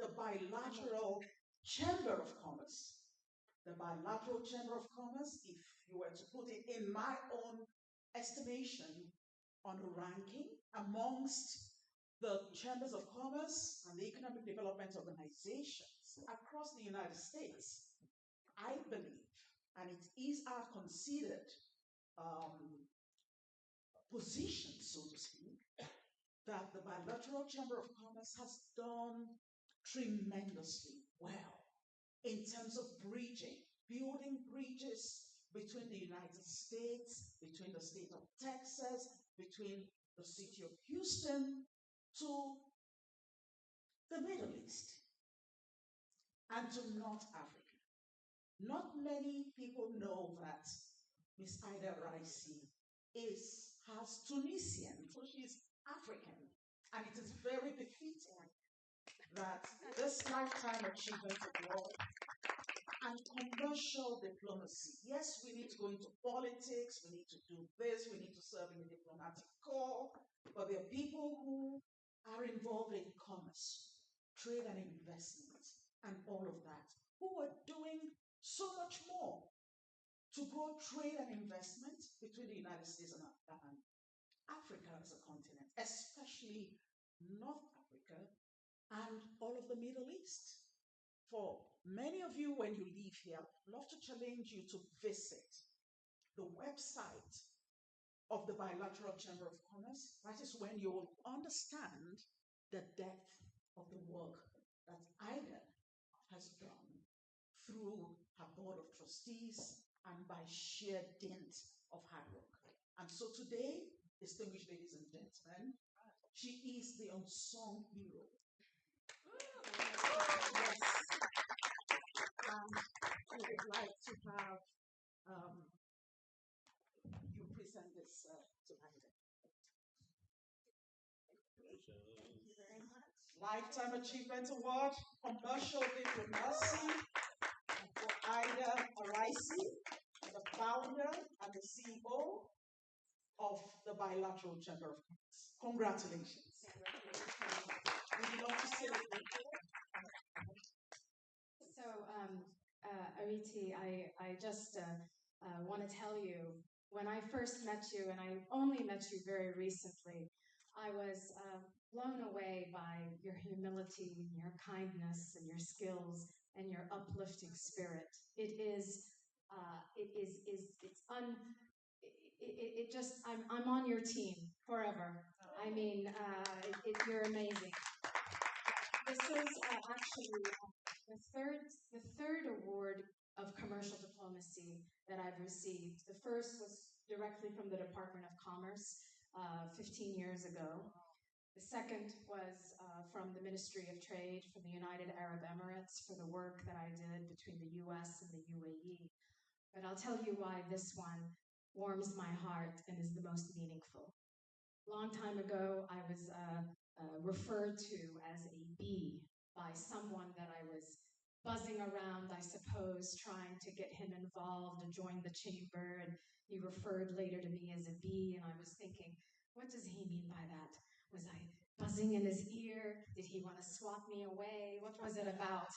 the bilateral chamber of commerce. The bilateral chamber of commerce, if you were to put it in my own estimation on a ranking amongst the chambers of commerce and the economic development organizations across the United States, I believe, and it is our considered position, so to speak, that the bilateral chamber of commerce has done tremendously well in terms of building bridges between the United States, between the state of Texas, between the city of Houston to the Middle East and to North Africa. Not many people know that Miss Ida Raisi has Tunisian, so she's African, and it is very befitting that this Lifetime Achievement Award and commercial diplomacy. Yes, we need to go into politics, we need to do this, we need to serve in the diplomatic corps, but there are people who are involved in commerce, trade and investment, and all of that, who are doing so much more to grow trade and investment between the United States and Africa as a continent, especially North Africa and all of the Middle East. For many of you, when you leave here, I'd love to challenge you to visit the website of the Bilateral Chamber of Commerce. That is when you will understand the depth of the work that Ida has done through her board of trustees and by sheer dint of hard work. And so today, distinguished ladies and gentlemen, she is the unsung hero. Yes. We would like to have you present this to Ida. Thank you very much. Lifetime Achievement Award, Commercial Diplomacy for Ida Raisi, the founder and the CEO of the Bilateral Chamber of Commerce. Congratulations. Would you love to say anything? So, Ariti, I just want to tell you, when I first met you, and I only met you very recently, I was blown away by your humility, your kindness, and your skills, and your uplifting spirit. I'm on your team forever. I mean, you're amazing. This is actually the third award of commercial diplomacy that I've received. The first was directly from the Department of Commerce 15 years ago. The second was from the Ministry of Trade for the United Arab Emirates for the work that I did between the US and the UAE. But I'll tell you why this one warms my heart and is the most meaningful. Long time ago, I was referred to as a bee by someone that I was buzzing around, I suppose, trying to get him involved and join the chamber, and he referred later to me as a bee, and I was thinking, what does he mean by that? Was I buzzing in his ear? Did he want to swat me away? What was it about?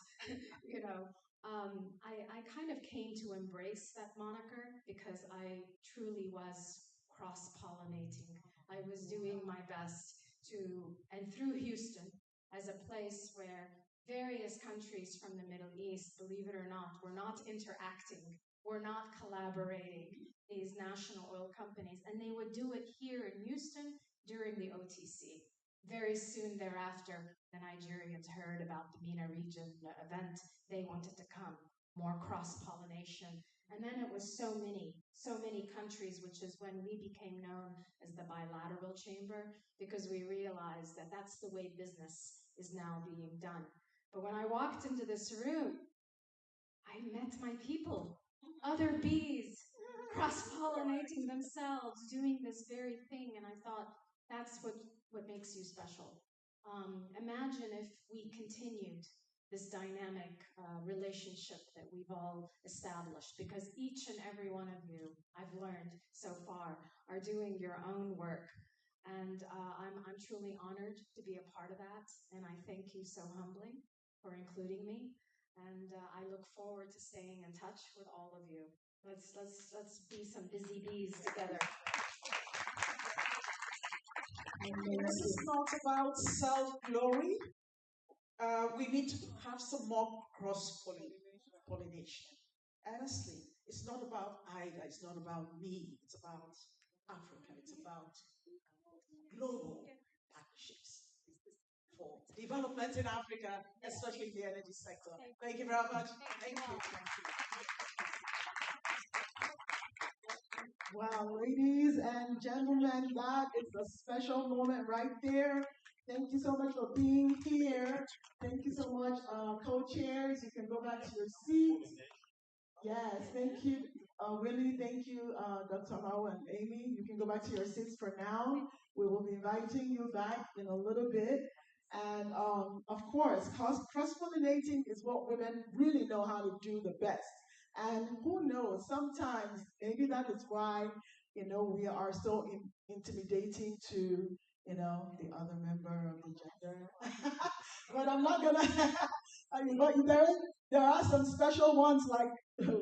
I kind of came to embrace that moniker because I truly was cross-pollinating. I was doing my best and through Houston, as a place where various countries from the Middle East, believe it or not, were not interacting, were not collaborating, these national oil companies, and they would do it here in Houston during the OTC. Very soon thereafter, the Nigerians heard about the MENA region event. They wanted to come, more cross-pollination. And then it was so many countries, which is when we became known as the Bilateral Chamber, because we realized that that's the way business is now being done. But when I walked into this room, I met my people, other bees, cross-pollinating themselves, doing this very thing, and I thought, that's what makes you special. Imagine if we continued this dynamic relationship that we've all established, because each and every one of you, I've learned so far, are doing your own work. And I'm truly honored to be a part of that, and I thank you so humbly. for including me. And I look forward to staying in touch with all of you. Let's be some busy bees together. This is not about self-glory. We need to have some more cross-pollination. Honestly, it's not about Ida, it's not about me, it's about Africa, it's about global partnerships for development in Africa, especially in the energy sector. Thank you very much. Thank you. Wow, ladies and gentlemen, that is a special moment right there. Thank you so much for being here. Thank you so much, co-chairs. You can go back to your seats. Yes, thank you, Willie. Thank you, Dr. Hao and Amy. You can go back to your seats for now. We will be inviting you back in a little bit. And of course, cross-pollinating is what women really know how to do the best. And who knows, sometimes maybe that is why, we are so intimidating to, the other member of the gender. But I'm not gonna, but there are some special ones like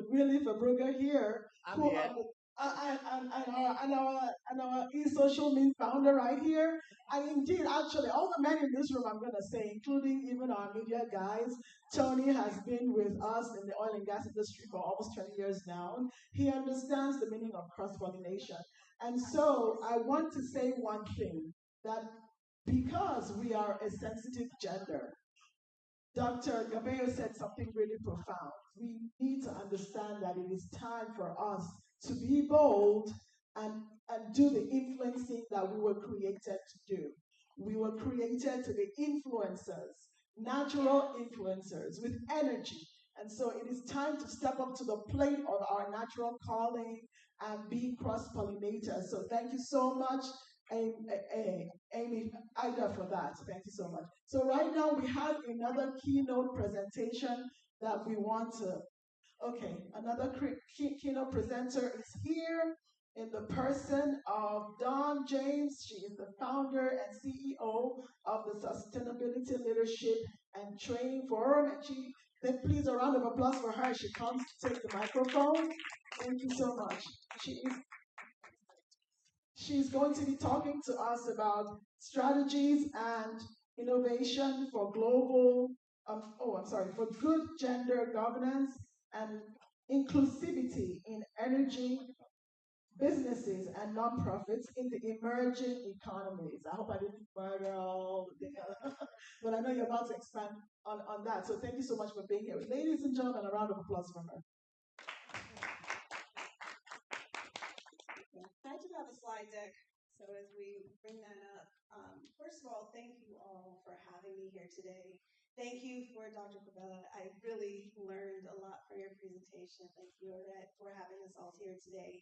really Fabruga here, who and our e-social means founder right here. And indeed, actually, all the men in this room, I'm gonna say, including even our media guys, Tony has been with us in the oil and gas industry for almost 20 years now. He understands the meaning of cross-pollination. And so I want to say one thing, that because we are a sensitive gender, Dr. Gabeo said something really profound. We need to understand that it is time for us to be bold and do the influencing that we were created to do. We were created to be influencers, natural influencers with energy. And so it is time to step up to the plate of our natural calling and be cross pollinators. So thank you so much, Amy, Ida, for that. Thank you so much. So right now we have another keynote presentation that we want to, okay, another keynote presenter is here in the person of Dawn James. She is the founder and CEO of the Sustainability Leadership and Training Forum. And then please a round of applause for her. She comes to take the microphone. Thank you so much. She's going to be talking to us about strategies and innovation for for good gender governance and inclusivity in energy businesses and nonprofits in the emerging economies. I hope I didn't murder all the but I know you're about to expand on that. So thank you so much for being here. Ladies and gentlemen, a round of applause for her. I do have a slide deck, so as we bring that up, first of all, thank you all for having me here today. Thank you for Dr. Cabela. I really learned a lot from your presentation. Thank you, Odette, for having us all here today.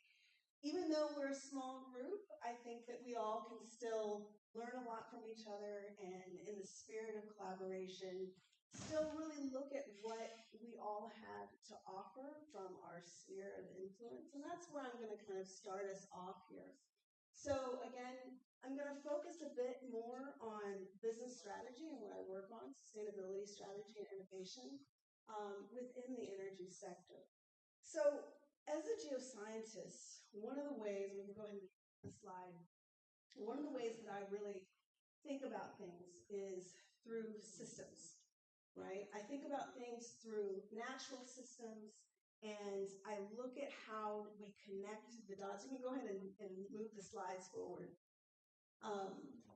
Even though we're a small group, I think that we all can still learn a lot from each other, and in the spirit of collaboration, still really look at what we all have to offer from our sphere of influence. And that's where I'm going to kind of start us off here. So again, I'm going to focus a bit more on business strategy and what I work on, sustainability strategy and innovation within the energy sector. So as a geoscientist, one of the ways, we can go ahead and get the slide, one of the ways that I really think about things is through systems, right? I think about things through natural systems, and I look at how we connect the dots. You can go ahead and move the slides forward.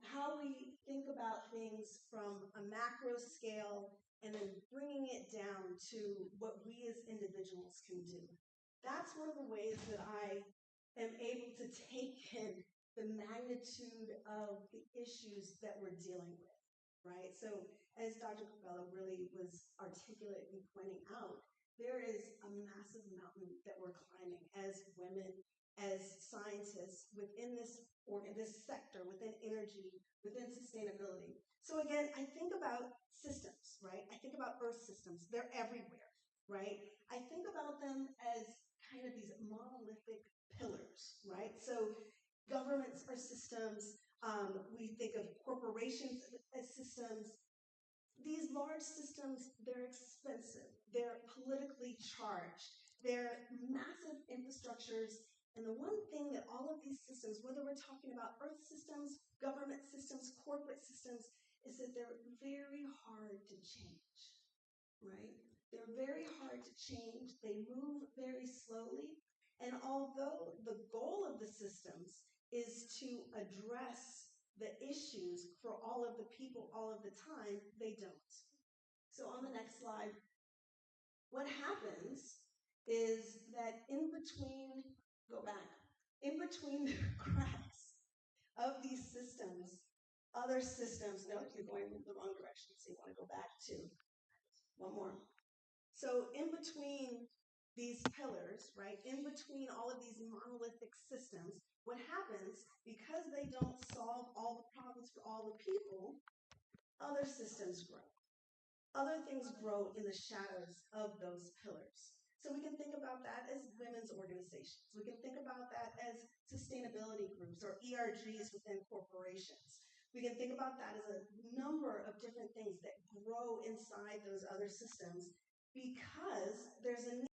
How we think about things from a macro scale and then bringing it down to what we as individuals can do. That's one of the ways that I am able to take in the magnitude of the issues that we're dealing with, right? So as Dr. Cabela really was articulate in pointing out, there is a massive mountain that we're climbing as women, as scientists within this sector, within energy, within sustainability. So again, I think about systems, right? I think about earth systems. They're everywhere, right? I think about them as kind of these monolithic pillars, right? So governments are systems. We think of corporations as systems. these large systems, they're expensive, they're politically charged, they're massive infrastructures. And the one thing that all of these systems, whether we're talking about earth systems, government systems, corporate systems, is that they're very hard to change, right? They're very hard to change. They move very slowly. And although the goal of the systems is to address the issues for all of the people all of the time, they don't. So on the next slide, what happens is that in between, go back, in between the cracks of these systems, other systems, no, you're going in the wrong direction, so you want to go back to one more. So in between these pillars, right, in between all of these monolithic systems, what happens, because they don't solve all the problems for all the people, other systems grow. Other things grow in the shadows of those pillars. So we can think about that as women's organizations. We can think about that as sustainability groups or ERGs within corporations. We can think about that as a number of different things that grow inside those other systems because there's a